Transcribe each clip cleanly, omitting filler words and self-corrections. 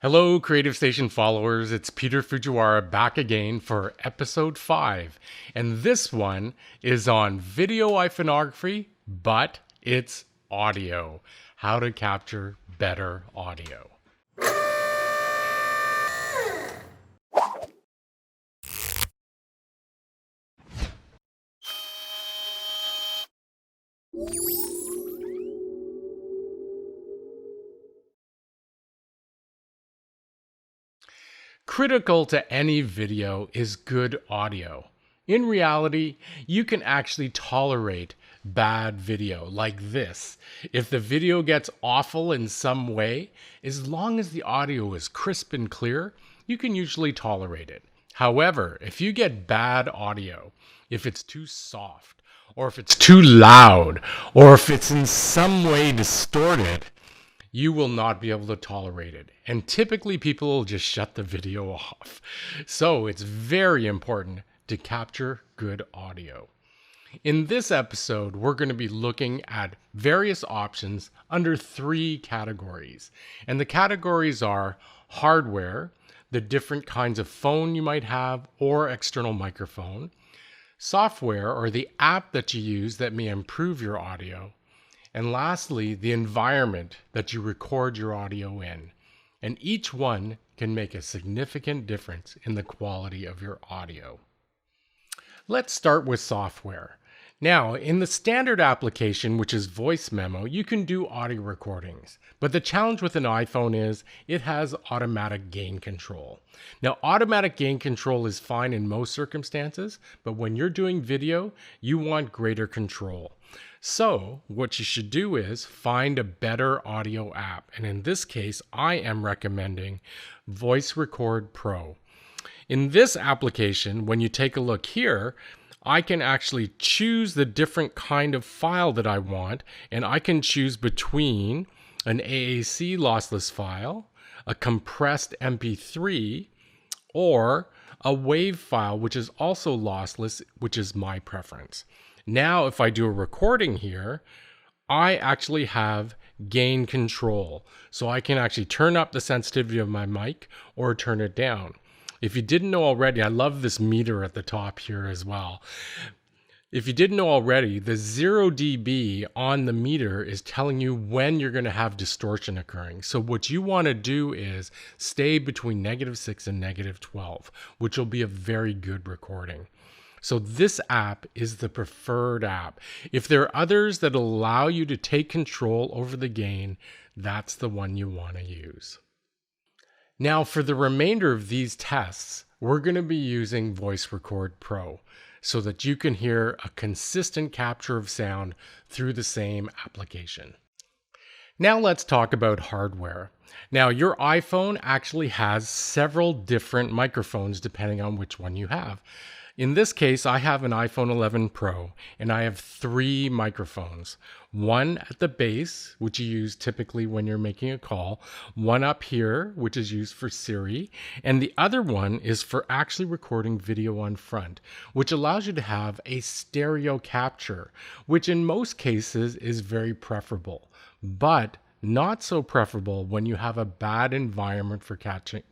Hello, Creative Station followers. It's Peter Fujiwara back again for episode 5. And this one is on video iPhoneography, but it's audio. How to capture better audio. Critical to any video is good audio. In reality, you can actually tolerate bad video like this. If the video gets awful in some way, as long as the audio is crisp and clear, you can usually tolerate it. However, if you get bad audio, if it's too soft, or if it's too loud, or if it's in some way distorted, you will not be able to tolerate it. And typically people will just shut the video off. So it's very important to capture good audio. In this episode, we're going to be looking at various options under 3 categories. And the categories are hardware, the different kinds of phone you might have or external microphone, software or the app that you use that may improve your audio, and lastly, the environment that you record your audio in. And each one can make a significant difference in the quality of your audio. Let's start with software. Now, in the standard application, which is voice memo, you can do audio recordings. But the challenge with an iPhone is it has automatic gain control. Now, automatic gain control is fine in most circumstances, but when you're doing video, you want greater control. So what you should do is find a better audio app. And in this case, I am recommending Voice Record Pro. In this application, when you take a look here, I can actually choose the different kind of file that I want, and I can choose between an AAC lossless file, a compressed MP3, or a WAV file, which is also lossless, which is my preference. Now, if I do a recording here, I actually have gain control. So I can actually turn up the sensitivity of my mic or turn it down. If you didn't know already, I love this meter at the top here as well. If you didn't know already, the 0 dB on the meter is telling you when you're going to have distortion occurring. So what you want to do is stay between -6 and -12, which will be a very good recording. So this app is the preferred app. If there are others that allow you to take control over the gain, that's the one you want to use. Now, for the remainder of these tests, we're going to be using Voice Record Pro so that you can hear a consistent capture of sound through the same application. Now let's talk about hardware. Now, your iPhone actually has several different microphones depending on which one you have. In this case, I have an iPhone 11 Pro, and I have 3 microphones. One at the base, which you use typically when you're making a call. One up here, which is used for Siri. And the other one is for actually recording video on front, which allows you to have a stereo capture, which in most cases is very preferable, but not so preferable when you have a bad environment for capturing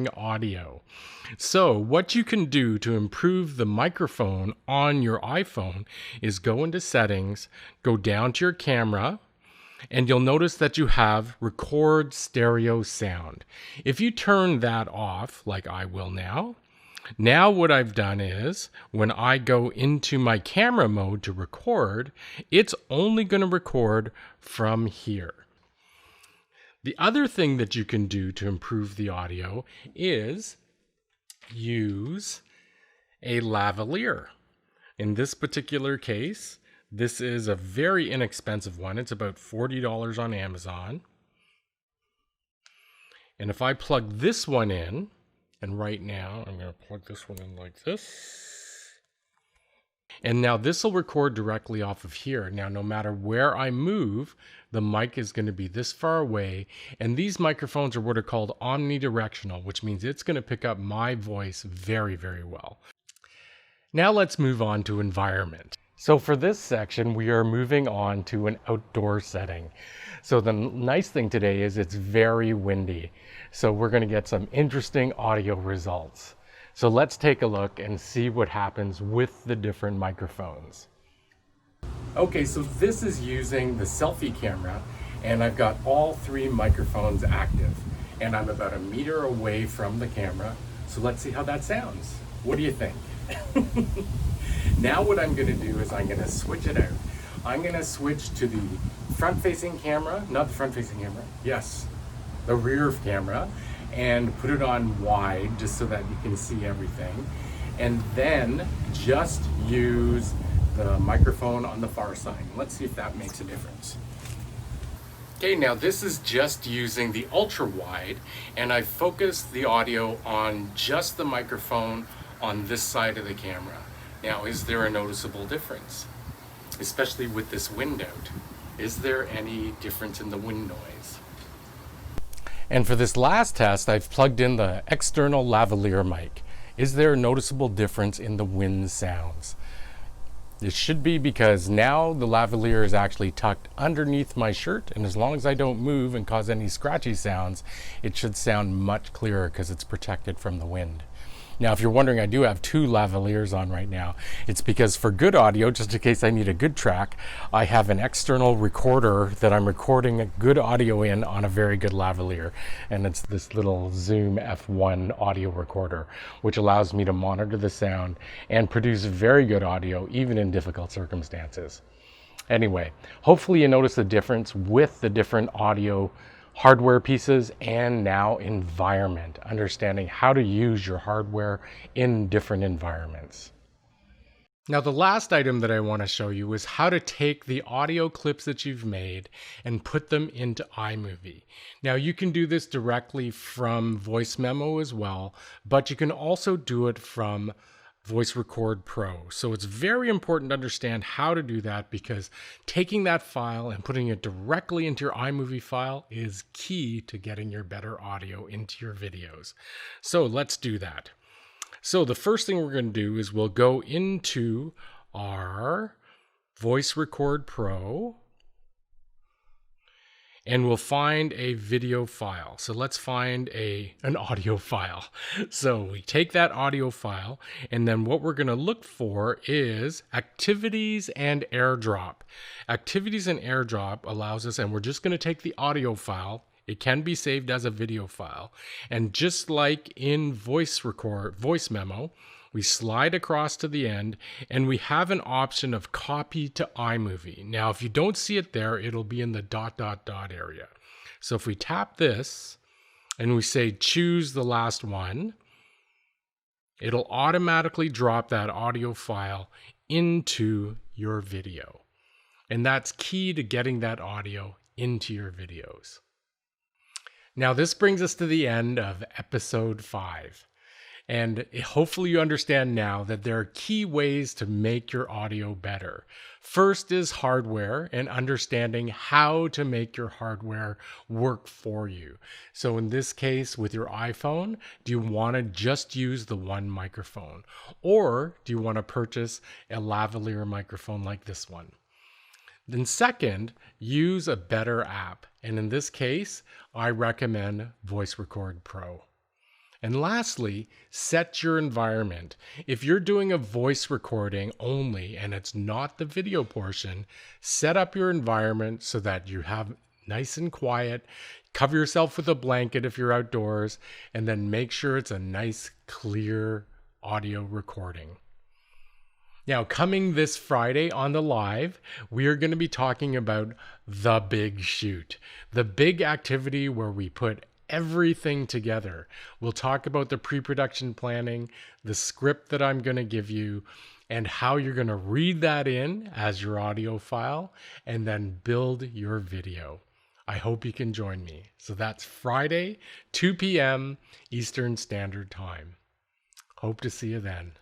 audio. So what you can do to improve the microphone on your iPhone is go into settings, go down to your camera, and you'll notice that you have record stereo sound. If you turn that off, like I will now what I've done is when I go into my camera mode to record, it's only going to record from here. The other thing that you can do to improve the audio is use a lavalier. In this particular case, this is a very inexpensive one. It's about $40 on Amazon. And if I plug this one in, and right now I'm going to plug this one in like this. And now this will record directly off of here. Now, no matter where I move, the mic is going to be this far away. And these microphones are what are called omnidirectional, which means it's going to pick up my voice very, very well. Now let's move on to environment. So for this section, we are moving on to an outdoor setting. So the nice thing today is it's very windy. So we're going to get some interesting audio results. So let's take a look and see what happens with the different microphones. Okay, so this is using the selfie camera, and I've got all three microphones active, and I'm about a meter away from the camera. So let's see how that sounds. What do you think? Now what I'm going to do is I'm going to switch it out. I'm going to switch to the front-facing camera, not the front-facing camera, yes, the rear camera, and put it on wide just so that you can see everything. And then just use the microphone on the far side. Let's see if that makes a difference. Okay, now this is just using the ultra wide, and I focused the audio on just the microphone on this side of the camera. Now, is there a noticeable difference? Especially with this wind out. Is there any difference in the wind noise? And for this last test, I've plugged in the external lavalier mic. Is there a noticeable difference in the wind sounds? It should be, because now the lavalier is actually tucked underneath my shirt, and as long as I don't move and cause any scratchy sounds, it should sound much clearer because it's protected from the wind. Now, if you're wondering, I do have two lavaliers on right now. It's because for good audio, just in case I need a good track, I have an external recorder that I'm recording a good audio in on a very good lavalier. And it's this little Zoom F1 audio recorder, which allows me to monitor the sound and produce very good audio, even in difficult circumstances. Anyway, hopefully you notice the difference with the different audio hardware pieces and now environment, understanding how to use your hardware in different environments. Now, the last item that I want to show you is how to take the audio clips that you've made and put them into iMovie. Now, you can do this directly from Voice Memo as well, but you can also do it from Voice Record Pro. So it's very important to understand how to do that, because taking that file and putting it directly into your iMovie file is key to getting your better audio into your videos. So let's do that. So the first thing we're going to do is we'll go into our Voice Record Pro, and we'll find a video file. So let's find an audio file. So we take that audio file, and then what we're going to look for is Activities and AirDrop. Activities and AirDrop allows us, and we're just going to take the audio file. It can be saved as a video file. And just like in Voice Memo, we slide across to the end, and we have an option of copy to iMovie. Now, if you don't see it there, it'll be in the ... area. So if we tap this and we say choose the last one, it'll automatically drop that audio file into your video. And that's key to getting that audio into your videos. Now, this brings us to the end of episode 5. And hopefully you understand now that there are key ways to make your audio better. First is hardware, and understanding how to make your hardware work for you. So in this case, with your iPhone, do you want to just use the one microphone? Or do you want to purchase a lavalier microphone like this one? Then second, use a better app. And in this case, I recommend Voice Record Pro. And lastly, set your environment. If you're doing a voice recording only and it's not the video portion, set up your environment so that you have nice and quiet. Cover yourself with a blanket if you're outdoors, and then make sure it's a nice, clear audio recording. Now, coming this Friday on the live, we are going to be talking about the big shoot, the big activity where we put everything together. We'll talk about the pre-production planning, the script that I'm going to give you, and how you're going to read that in as your audio file and then build your video. I hope you can join me. So that's Friday, 2 p.m. Eastern Standard Time. Hope to see you then.